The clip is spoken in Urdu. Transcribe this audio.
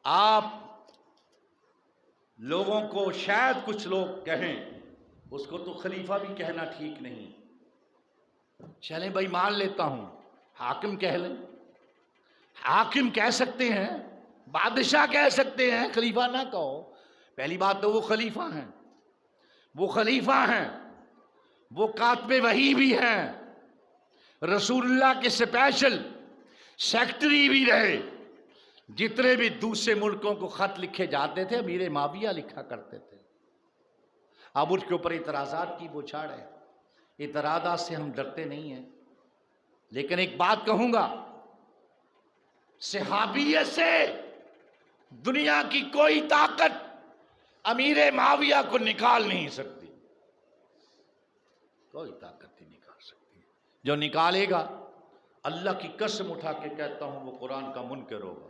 آپ لوگوں کو شاید کچھ لوگ کہیں اس کو تو خلیفہ بھی کہنا ٹھیک نہیں، چلیں بھائی مان لیتا ہوں، حاکم کہہ لیں، حاکم کہہ سکتے ہیں، بادشاہ کہہ سکتے ہیں، خلیفہ نہ کہو۔ پہلی بات تو وہ خلیفہ ہیں، وہ خلیفہ ہیں، وہ کاتب وحی بھی ہیں، رسول اللہ کے اسپیشل سیکٹری بھی رہے۔ جتنے بھی دوسرے ملکوں کو خط لکھے جاتے تھے امیر معاویہ لکھا کرتے تھے۔ اب اس کے اوپر اعتراضات کی بوچھاڑ ہے، اعتراضات سے ہم ڈرتے نہیں ہیں، لیکن ایک بات کہوں گا، صحابیت سے دنیا کی کوئی طاقت امیر معاویہ کو نکال نہیں سکتی، کوئی طاقت نہیں نکال سکتی۔ جو نکالے گا، اللہ کی قسم اٹھا کے کہتا ہوں، وہ قرآن کا منکر ہوگا۔